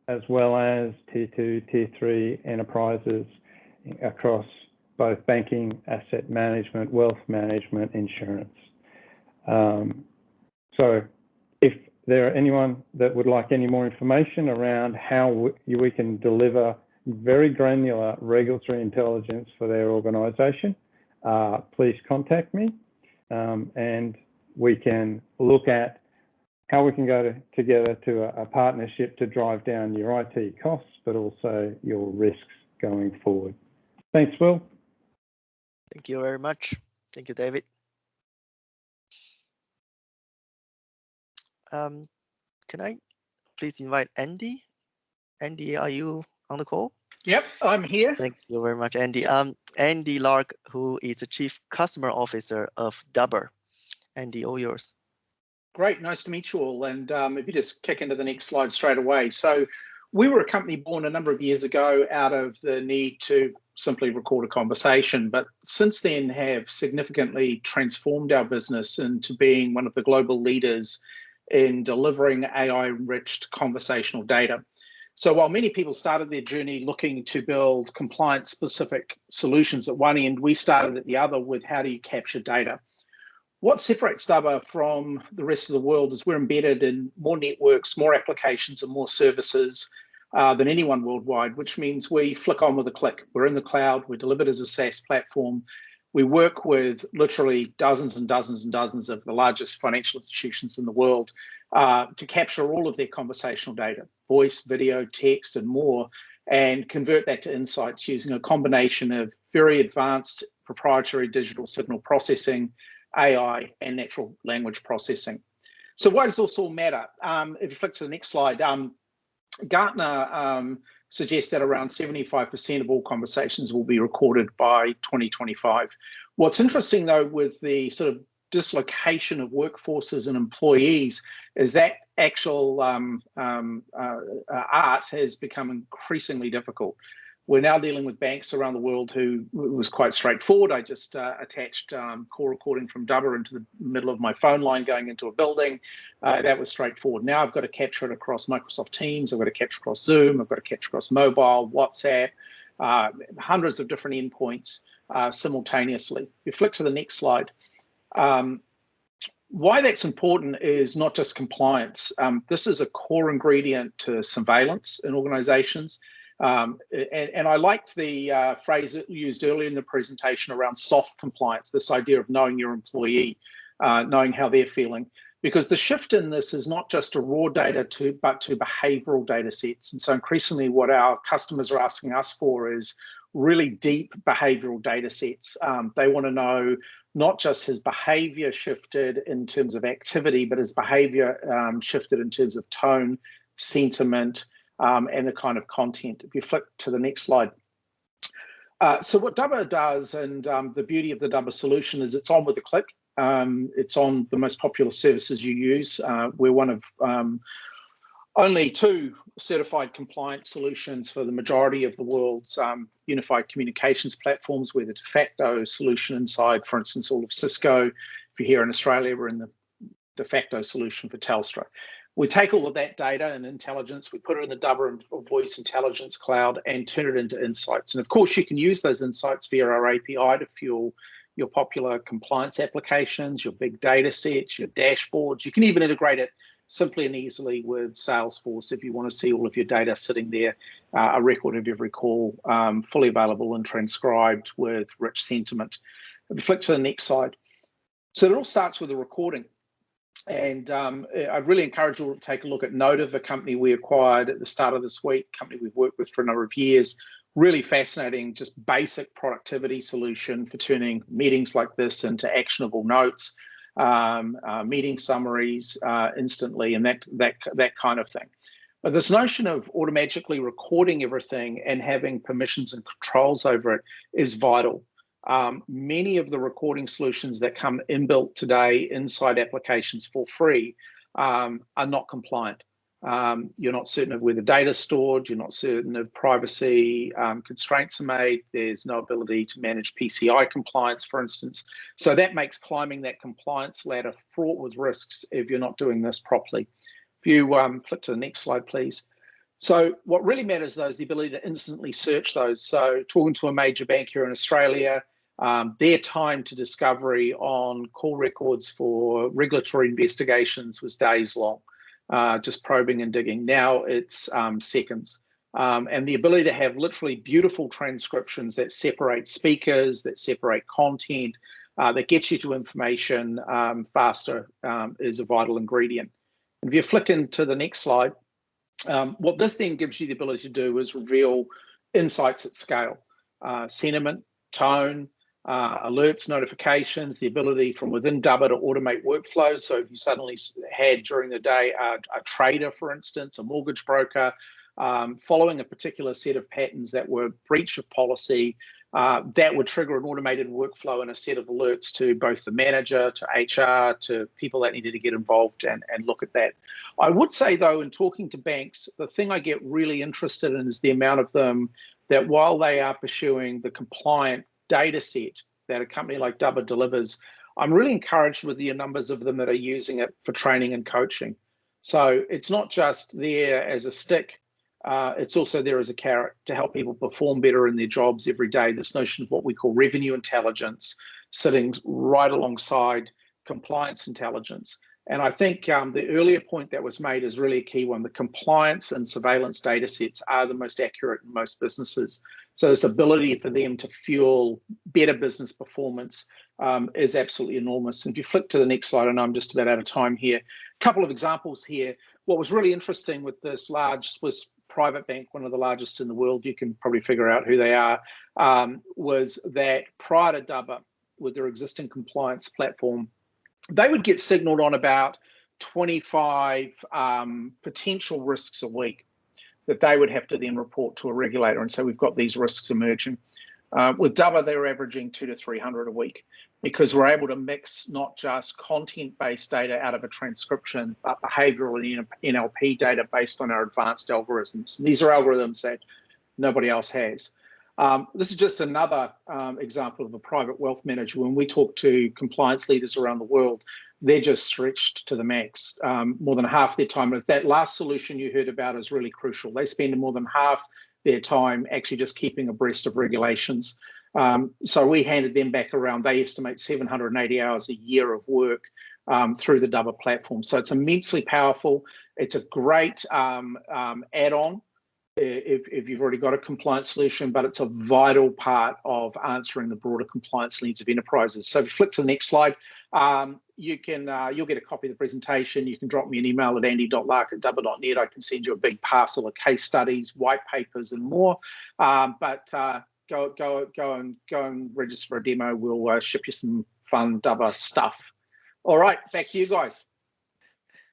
as well as tier 2, tier 3 enterprises across both banking, asset management, wealth management, insurance. So if there are anyone that would like any more information around how we can deliver very granular regulatory intelligence for their organisation, please contact me and we can look at how we can go together to a partnership to drive down your IT costs, but also your risks going forward. Thanks, Will. Thank you very much. Thank you, David. Can I please invite Andy? Andy, are you on the call? Yep, I'm here. Thank you very much, Andy. Andy Lark, who is the Chief Customer Officer of Dubber. Andy, all yours. Great, nice to meet you all. And if you just kick into the next slide straight away. So we were a company born a number of years ago out of the need to simply record a conversation, but since then have significantly transformed our business into being one of the global leaders in delivering AI-enriched conversational data. So while many people started their journey looking to build compliance-specific solutions at one end, we started at the other with how do you capture data. What separates Dubber from the rest of the world is we're embedded in more networks, more applications, and more services than anyone worldwide, which means we flick on with a click. We're in the cloud, we're delivered as a SaaS platform. We work with literally dozens and dozens and dozens of the largest financial institutions in the world to capture all of their conversational data, voice, video, text, and more, and convert that to insights using a combination of very advanced proprietary digital signal processing, AI, and natural language processing. So why does this all matter? If you flick to the next slide, Gartner suggest that around 75% of all conversations will be recorded by 2025. What's interesting, though, with the sort of dislocation of workforces and employees is that actual art has become increasingly difficult. We're now dealing with banks around the world who was quite straightforward. I just attached call recording from Dubber into the middle of my phone line going into a building. That was straightforward. Now I've got to capture it across Microsoft Teams. I've got to capture across Zoom. I've got to capture across mobile, WhatsApp, hundreds of different endpoints simultaneously. If you flick to the next slide. Why that's important is not just compliance. This is a core ingredient to surveillance in organizations. And I liked the phrase that you used earlier in the presentation around soft compliance, this idea of knowing your employee, knowing how they're feeling, because the shift in this is not just to raw data but to behavioral data sets. And so increasingly what our customers are asking us for is really deep behavioral data sets. They want to know not just his behavior shifted in terms of activity, but his behavior shifted in terms of tone, sentiment, and the kind of content. If you flick to the next slide. So what Dubber does, and the beauty of the Dubber solution is it's on with a click. It's on the most popular services you use. We're one of only 2 certified compliance solutions for the majority of the world's unified communications platforms. We're the de facto solution inside, for instance, all of Cisco. If you're here in Australia, we're in the de facto solution for Telstra. We take all of that data and intelligence, we put it in the Dubber and Voice Intelligence Cloud and turn it into insights. And of course, you can use those insights via our API to fuel your popular compliance applications, your big data sets, your dashboards. You can even integrate it simply and easily with Salesforce if you want to see all of your data sitting there, a record of every call, fully available and transcribed with rich sentiment. If you flick to the next slide. So it all starts with a recording. And I really encourage you to take a look at Notive, a company we acquired at the start of this week, a company we've worked with for a number of years. Really fascinating, just basic productivity solution for turning meetings like this into actionable notes, meeting summaries instantly, and that kind of thing. But this notion of automatically recording everything and having permissions and controls over it is vital. Many of the recording solutions that come inbuilt today inside applications for free are not compliant. You're not certain of where the data is stored. You're not certain of privacy constraints are made. There's no ability to manage PCI compliance, for instance. So that makes climbing that compliance ladder fraught with risks if you're not doing this properly. If you flip to the next slide, please. So what really matters, though, is the ability to instantly search those. So talking to a major bank here in Australia, their time to discovery on call records for regulatory investigations was days long, just probing and digging. Now it's seconds. And the ability to have literally beautiful transcriptions that separate speakers, that separate content, that gets you to information faster is a vital ingredient. And if you flick into the next slide, what this then gives you the ability to do is reveal insights at scale, sentiment, tone, alerts, notifications, the ability from within Dubber to automate workflows. So if you suddenly had during the day a trader, for instance, a mortgage broker, following a particular set of patterns that were breach of policy, that would trigger an automated workflow and a set of alerts to both the manager, to HR, to people that needed to get involved and look at that. I would say, though, in talking to banks, the thing I get really interested in is the amount of them that while they are pursuing the compliant data set that a company like Dubber delivers, I'm really encouraged with the numbers of them that are using it for training and coaching. So it's not just there as a stick, it's also there as a carrot to help people perform better in their jobs every day. This notion of what we call revenue intelligence sitting right alongside compliance intelligence. And I think the earlier point that was made is really a key one. The compliance and surveillance data sets are the most accurate in most businesses. So this ability for them to fuel better business performance is absolutely enormous. And if you flick to the next slide, I know I'm just about out of time here. A couple of examples here. What was really interesting with this large Swiss private bank, one of the largest in the world, you can probably figure out who they are, was that prior to Dubber, with their existing compliance platform, they would get signaled on about 25 potential risks a week. that they would have to then report to a regulator. And so we've got these risks emerging. With Dubber, they're averaging 200 to 300 a week, because we're able to mix not just content-based data out of a transcription, but behavioral and NLP data based on our advanced algorithms. These are algorithms that nobody else has. This is just another example of a private wealth manager. When we talk to compliance leaders around the world, they're just stretched to the max. More than half their time. That last solution you heard about is really crucial. They spend more than half their time actually just keeping abreast of regulations. So we handed them back around, they estimate 780 hours a year of work through the Dubber platform. So it's immensely powerful. It's a great add-on if you've already got a compliance solution, but it's a vital part of answering the broader compliance needs of enterprises. So if you flip to the next slide, you'll get a copy of the presentation. You can drop me an email at andy.lark@dubber.net. I can send you a big parcel of case studies, white papers, and more. Go and register for a demo. We'll ship you some fun Dubber stuff. All right, back to you guys.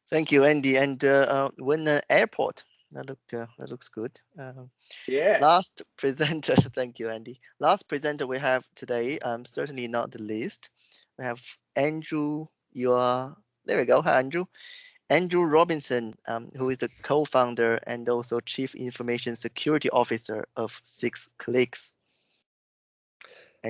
Thank you, Andy. And when airport, that looks good. Yeah. Last presenter, thank you, Andy. Last presenter we have today, certainly not the least. We have Andrew. There we go. Hi, Andrew. Andrew Robinson, who is the co-founder and also Chief Information Security Officer of SixClicks.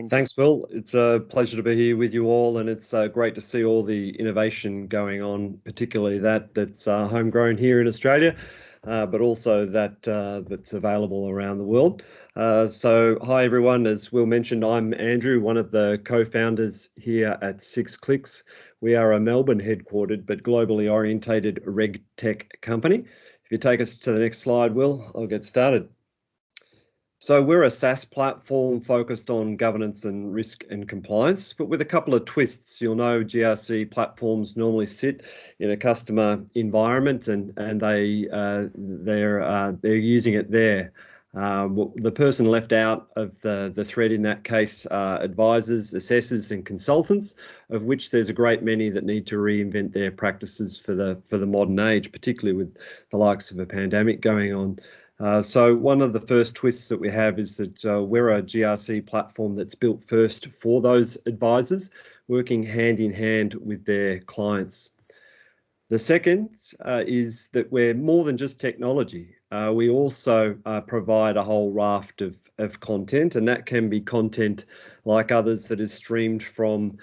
Thanks, Will. It's a pleasure to be here with you all, and it's great to see all the innovation going on, particularly that's homegrown here in Australia, but also that's available around the world. So hi everyone, as Will mentioned, I'm Andrew, one of the co-founders here at SixClicks. We are a Melbourne headquartered but globally orientated RegTech company. If you take us to the next slide, Will, I'll get started. So we're a SaaS platform focused on governance and risk and compliance, but with a couple of twists. You'll know GRC platforms normally sit in a customer environment and they're using it there. The person left out of the thread in that case are advisors, assessors and consultants, of which there's a great many that need to reinvent their practices for the modern age, particularly with the likes of a pandemic going on. So one of the first twists that we have is that we're a GRC platform that's built first for those advisors, working hand in hand with their clients. The second is that we're more than just technology. We also provide a whole raft of content, and that can be content like others that is streamed from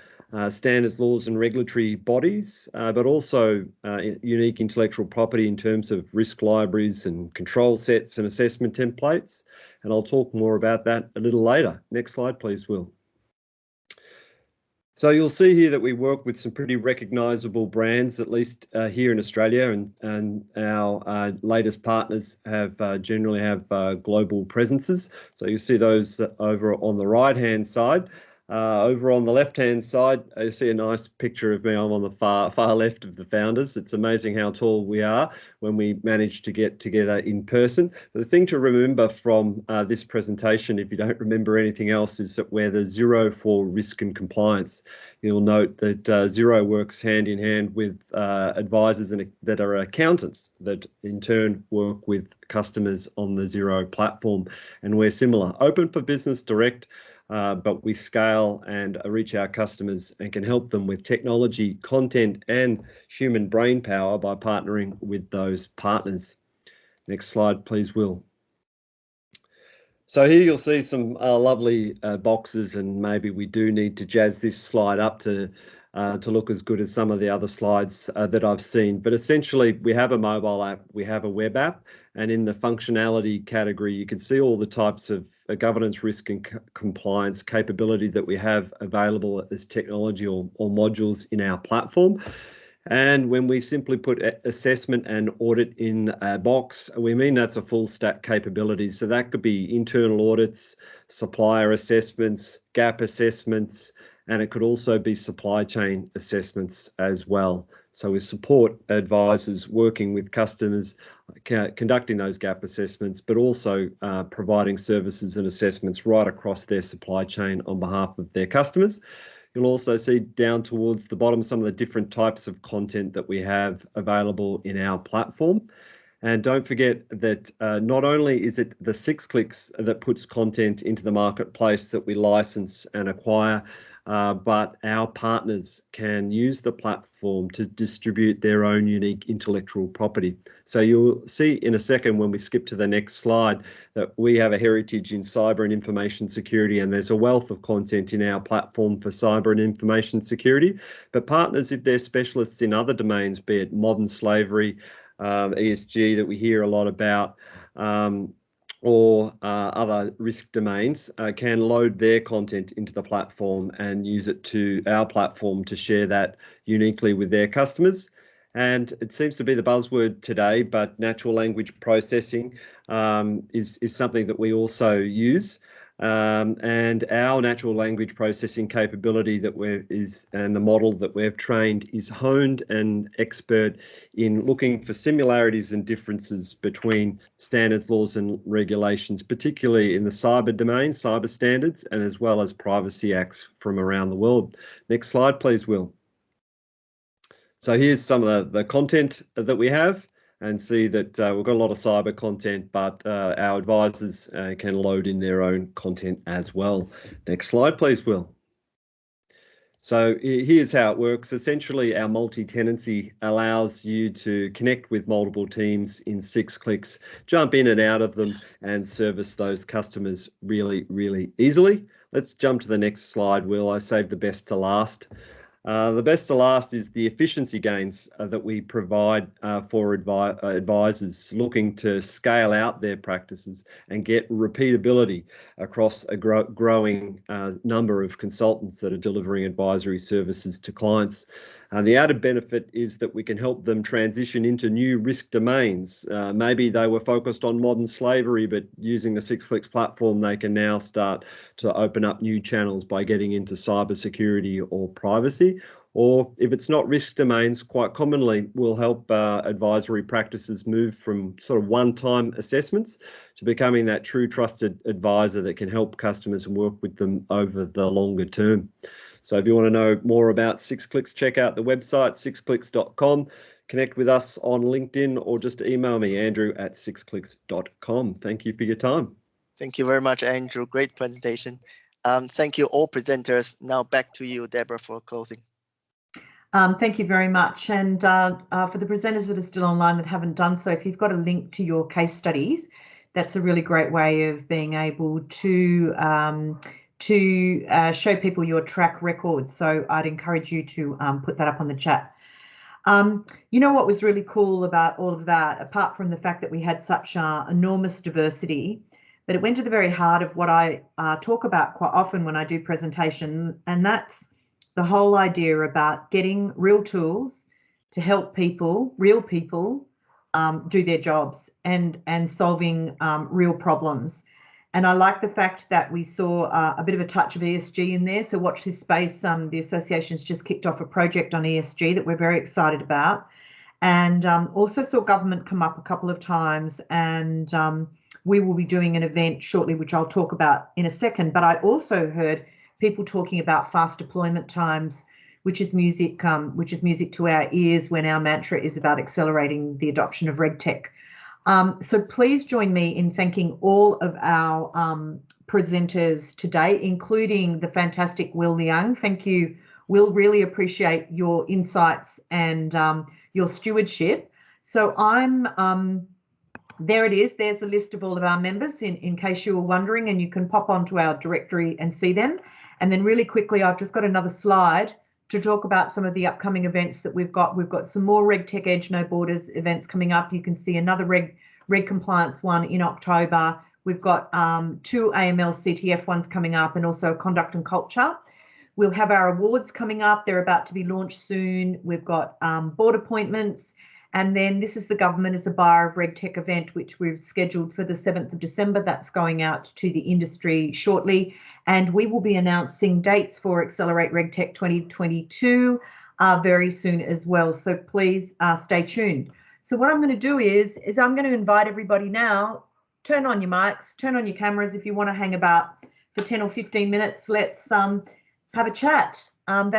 standards, laws and regulatory bodies, but also unique intellectual property in terms of risk libraries and control sets and assessment templates. And I'll talk more about that a little later. Next slide, please, Will. So you'll see here that we work with some pretty recognisable brands, at least here in Australia, and our latest partners generally have global presences. So you see those over on the right-hand side. Over on the left-hand side, you see a nice picture of me. I'm on the far left of the founders. It's amazing how tall we are when we manage to get together in person. But the thing to remember from this presentation, if you don't remember anything else, is that we're the zero for risk and compliance. You'll note that Zero works hand in hand with advisors that are accountants that in turn work with customers on the Zero platform. And we're similar, open for business, direct, but we scale and reach our customers and can help them with technology, content and human brain power by partnering with those partners. Next slide, please, Will. So here you'll see some lovely boxes, and maybe we do need to jazz this slide up to look as good as some of the other slides that I've seen. But essentially, we have a mobile app, we have a web app, and in the functionality category, you can see all the types of governance, risk and compliance capability that we have available as technology or modules in our platform. And when we simply put assessment and audit in a box, we mean that's a full stack capability. So that could be internal audits, supplier assessments, gap assessments, and it could also be supply chain assessments as well. So we support advisors working with customers, conducting those gap assessments, but also providing services and assessments right across their supply chain on behalf of their customers. You'll also see down towards the bottom some of the different types of content that we have available in our platform. And don't forget that not only is it the SixClicks that puts content into the marketplace that we license and acquire, but our partners can use the platform to distribute their own unique intellectual property. So you'll see in a second when we skip to the next slide that we have a heritage in cyber and information security, and there's a wealth of content in our platform for cyber and information security. But partners, if they're specialists in other domains, be it modern slavery, ESG that we hear a lot about, or other risk domains, can load their content into the platform and use it to our platform to share that uniquely with their customers. And it seems to be the buzzword today, but natural language processing is something that we also use. And our natural language processing capability and the model that we've trained is honed and expert in looking for similarities and differences between standards, laws and regulations, particularly in the cyber domain, cyber standards, and as well as privacy acts from around the world. Next slide, please, Will. So here's some of the content that we have, and see that we've got a lot of cyber content, but our advisors can load in their own content as well. Next slide, please, Will. So here's how it works. Essentially, our multi-tenancy allows you to connect with multiple teams in SixClicks, jump in and out of them, and service those customers really, really easily. Let's jump to the next slide, Will. I saved the best to last. The best to last is the efficiency gains that we provide for advisors looking to scale out their practices and get repeatability across a growing number of consultants that are delivering advisory services to clients. The added benefit is that we can help them transition into new risk domains. Maybe they were focused on modern slavery, but using the SixClicks platform, they can now start to open up new channels by getting into cybersecurity or privacy. Or if it's not risk domains, quite commonly we'll help advisory practices move from sort of one-time assessments to becoming that true trusted advisor that can help customers and work with them over the longer term. So if you want to know more about SixClicks, check out the website, sixclicks.com. Connect with us on LinkedIn or just email me, andrew@sixclicks.com. Thank you for your time. Thank you very much, Andrew. Great presentation. Thank you, all presenters. Now back to you, Deborah, for closing. Thank you very much. And for the presenters that are still online that haven't done so, if you've got a link to your case studies, that's a really great way of being able to show people your track record. So I'd encourage you to put that up on the chat. You know what was really cool about all of that, apart from the fact that we had such enormous diversity, but it went to the very heart of what I talk about quite often when I do presentation, and that's the whole idea about getting real tools to help people, real people, do their jobs and solving real problems. And I like the fact that we saw a bit of a touch of ESG in there. So watch this space. The association's just kicked off a project on ESG that we're very excited about. And also saw government come up a couple of times. And we will be doing an event shortly, which I'll talk about in a second. But I also heard people talking about fast deployment times, which is music to our ears when our mantra is about accelerating the adoption of RegTech. So please join me in thanking all of our presenters today, including the fantastic Will Liang. Thank you, Will. Really appreciate your insights and your stewardship. So there it is. There's a list of all of our members in case you were wondering, and you can pop onto our directory and see them. And then really quickly, I've just got another slide to talk about some of the upcoming events that we've got. We've got some more RegTechEdgeNoBorders events coming up. You can see another Reg Compliance one in October. We've got 2 AML CTF ones coming up, and also Conduct and Culture. We'll have our awards coming up. They're about to be launched soon. We've got board appointments. And then this is the government as a buyer of RegTech event, which we've scheduled for the 7th of December. That's going out to the industry shortly. And we will be announcing dates for Accelerate RegTech 2022 very soon as well. So please stay tuned. So what I'm going to do is I'm going to invite everybody now, turn on your mics, turn on your cameras if you want to hang about for 10 or 15 minutes. Let's have a chat.